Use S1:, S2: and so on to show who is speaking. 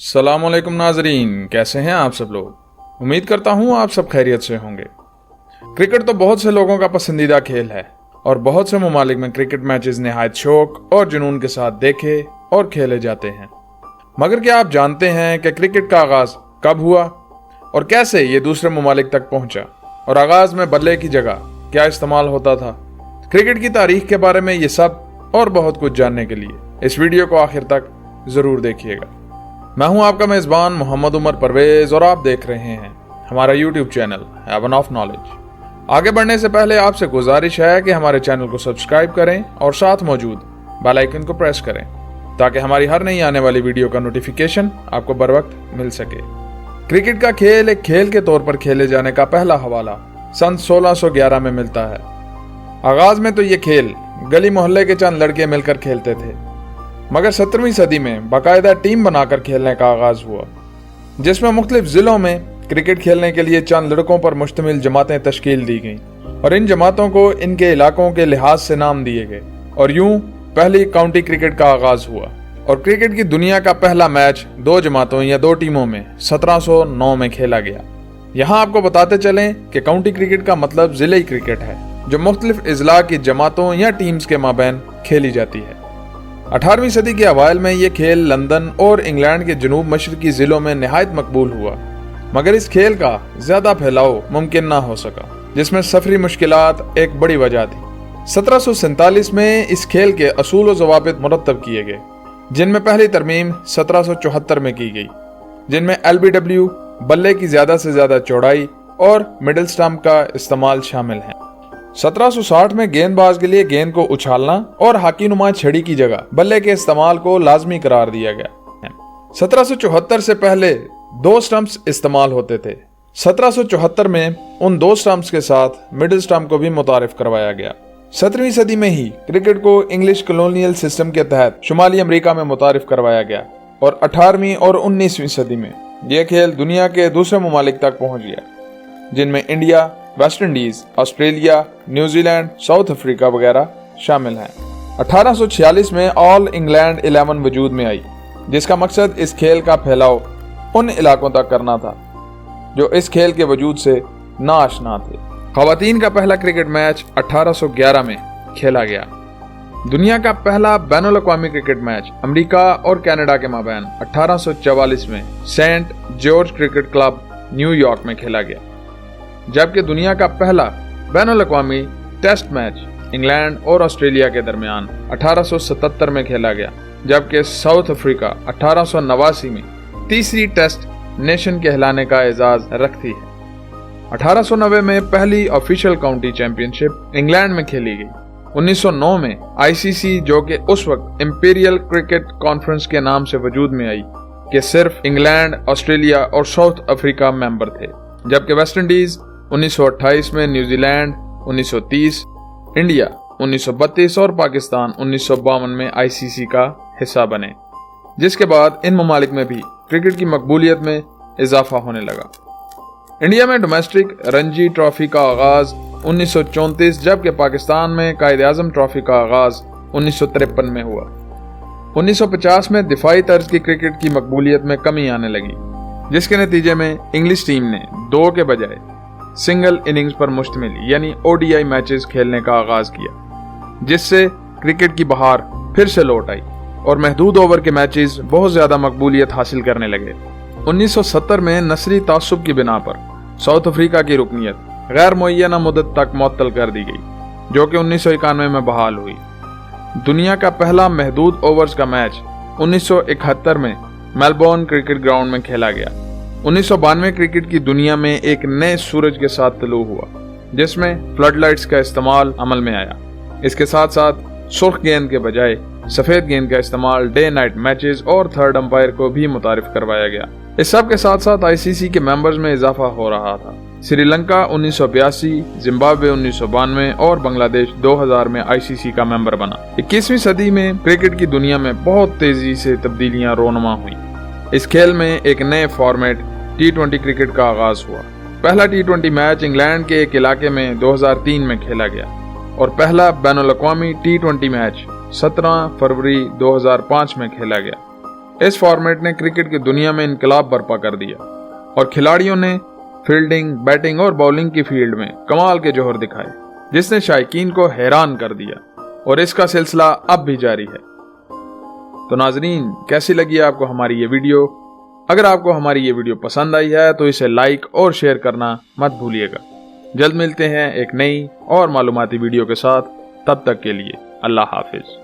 S1: अस्सलाम वालेकुम नाजरीन, कैसे हैं आप सब लोग। उम्मीद करता हूँ आप सब खैरियत से होंगे। क्रिकेट तो बहुत से लोगों का पसंदीदा खेल है और बहुत से ममालिक में क्रिकेट मैचेस निहायत शौक और जुनून के साथ देखे और खेले जाते हैं। मगर क्या आप जानते हैं कि क्रिकेट का आगाज कब हुआ और कैसे ये दूसरे ममालिक तक पहुंचा, और आगाज में बल्ले की जगह क्या इस्तेमाल होता था। क्रिकेट की तारीख के बारे में ये सब और बहुत कुछ जानने के लिए इस वीडियो को आखिर तक जरूर देखिएगा। मैं हूं आपका मेजबान मोहम्मद उमर परवेज और आप देख रहे हैं हमारा YouTube channel Heaven of Knowledge. आगे बढ़ने से पहले आपसे गुजारिश है कि हमारे चैनल को सब्सक्राइब करें और साथ मौजूद बेल आइकन को प्रेस करें ताकि हमारी हर नई आने वाली वीडियो का नोटिफिकेशन आपको बर वक्त मिल सके। क्रिकेट का खेल एक खेल के तौर पर खेले जाने का पहला हवाला सन 1611 में मिलता है। आगाज में तो ये खेल गली मोहल्ले के चंद लड़के मिलकर खेलते थे, मगर 17वीं सदी में बाकायदा टीम बनाकर खेलने का आगाज हुआ, जिसमें मुख्तलिफ जिलों में क्रिकेट खेलने के लिए चंद लड़कों पर मुश्तमिल जमातें तश्कील दी गईं और इन जमातों को इनके इलाकों के लिहाज से नाम दिए गए और यूं पहली काउंटी क्रिकेट का आगाज हुआ। और क्रिकेट की दुनिया का पहला मैच दो जमातों या दो टीमों में 1709 में खेला गया। यहाँ आपको बताते चलें कि काउंटी क्रिकेट का मतलब जिले क्रिकेट है जो मुख्तलिफ अजला की जमातों या टीम्स के माबैन खेली जाती है। 18वीं सदी के अवाइल में ये खेल लंदन और इंग्लैंड के जनूब मशरकी जिलों में निहायत मकबूल हुआ, मगर इस खेल का ज्यादा फैलाव मुमकिन ना हो सका, जिसमें सफरी मुश्किलात एक बड़ी वजह थी। 1747 में इस खेल के असूल व ज़वाबित मुरत्तब किए गए, जिनमें पहली तरमीम 1774 में की गई, जिनमें LBW बल्ले की ज्यादा से ज्यादा चौड़ाई और मिडिल स्टंप का इस्तेमाल शामिल है। 1760 में गेंदबाज के लिए गेंद को उछालना और हाकी नुमा छड़ी की जगह बल्ले के इस्तेमाल को लाजमी करार दिया गया। 1774 से पहले दो स्टंप्स इस्तेमाल होते थे। 1774 में उन दो स्टंप्स के साथ मिडिल स्टंप को भी मुतारिफ करवाया गया। 17वीं सदी में ही क्रिकेट को इंग्लिश कॉलोनियल सिस्टम के तहत शुमाली अमेरिका में मुतारिफ करवाया गया और 18वीं और 19वीं सदी में यह खेल दुनिया के दूसरे ममालिक तक पहुंच गया, जिनमें India, West Indies, Australia, New Zealand, south Africa वगैरह शामिल हैं। 1846 में ऑल इंग्लैंड 11 वजूद में आई, जिसका मकसद इस खेल का फैलाव उन इलाकों तक करना था जो इस खेल के वजूद से नाआशना थे। खवातीन का पहला क्रिकेट मैच 1811 में खेला गया। दुनिया का पहला बैनुल अक़वामी क्रिकेट मैच अमेरिका और कनाडा के माबैन 1844 में Saint George Cricket Club New York में खेला गया, जबकि दुनिया का पहला बैनुल अक़वामी टेस्ट मैच इंग्लैंड और ऑस्ट्रेलिया के दरमियान 1877 में खेला गया, जबकि साउथ अफ्रीका 1889 में तीसरी टेस्ट नेशन कहलाने का एजाज रखती है। 1890 में पहली ऑफिशियल काउंटी चैंपियनशिप इंग्लैंड में खेली गई। 1909 में ICC, जो कि उस वक्त इंपीरियल क्रिकेट कॉन्फ्रेंस के नाम से वजूद में आई, कि सिर्फ इंग्लैंड, ऑस्ट्रेलिया और साउथ अफ्रीका मेंबर थे, जबकि वेस्ट इंडीज 1928 में, न्यूजीलैंड 1930, इंडिया 1932 और पाकिस्तान 1952 में ICC का हिस्सा बने, जिसके बाद इन ममालिक में भी क्रिकेट की मकबूलियत में इजाफा होने लगा। इंडिया में डोमेस्टिक रणजी ट्रॉफी का आगाज 1934, जबकि पाकिस्तान में कायद-ए-आज़म ट्रॉफी का आगाज 1953 में हुआ। 1950 में दिफाई तर्ज की क्रिकेट की मकबूलियत में कमी आने लगी, जिसके नतीजे में इंग्लिश टीम ने दो के बजाय सिंगल इनिंग्स पर मुश्तमिल यानी ODI मैचेस खेलने का आगाज किया, जिससे क्रिकेट की बहार फिर से लौट आई और महदूद ओवर के मैचेस बहुत ज्यादा मकबूलियत हासिल करने लगे। 1970 में नस्ली तासुब की बिना पर साउथ अफ्रीका की रुकनियत गैर मुअय्यना मुद्दत तक मुअत्तल कर दी गई, जो कि 1991 में बहाल हुई। दुनिया का पहला महदूद ओवर्स का मैच 1971 में मेलबोर्न क्रिकेट ग्राउंड में खेला गया। 1992 क्रिकेट की दुनिया में एक नए सूरज के साथ तलू हुआ, जिसमें फ्लड लाइट्स का इस्तेमाल अमल में आया। इसके साथ साथ सुर्ख गेंद के बजाय सफेद गेंद का इस्तेमाल, डे नाइट मैचेस और थर्ड अंपायर को भी मुतारिफ करवाया गया। इस सब के साथ साथ ICC के मेंबर्स में इजाफा हो रहा था। श्रीलंका 1982, जिम्बाब्वे 1992 और बांग्लादेश 2000 में ICC का मेंबर बना। 21वीं सदी में क्रिकेट की दुनिया में बहुत तेजी से तब्दीलियां रोनुमा हुई। इस खेल में एक नए फॉर्मेट T20 क्रिकेट का आगाज हुआ। पहला T20 मैच इंग्लैंड के एक इलाके में 2003 में खेला गया और पहला बैनुल अक़वामी T20 मैच 17 फरवरी 2005 में खेला गया। اس فارمیٹ نے کرکٹ کی دنیا میں انقلاب برپا کر دیا اور کھلاڑیوں نے فیلڈنگ، بیٹنگ اور باؤلنگ کی فیلڈ میں کمال کے جوہر دکھائے، جس نے شائقین کو حیران کر دیا اور اس کا سلسلہ اب بھی جاری ہے۔ تو ناظرین، کیسی لگی آپ کو ہماری یہ ویڈیو؟ اگر آپ کو ہماری یہ ویڈیو پسند آئی ہے تو اسے لائک اور شیئر کرنا مت بھولیے گا۔ جلد ملتے ہیں ایک نئی اور معلوماتی ویڈیو کے ساتھ، تب تک کے لیے اللہ حافظ۔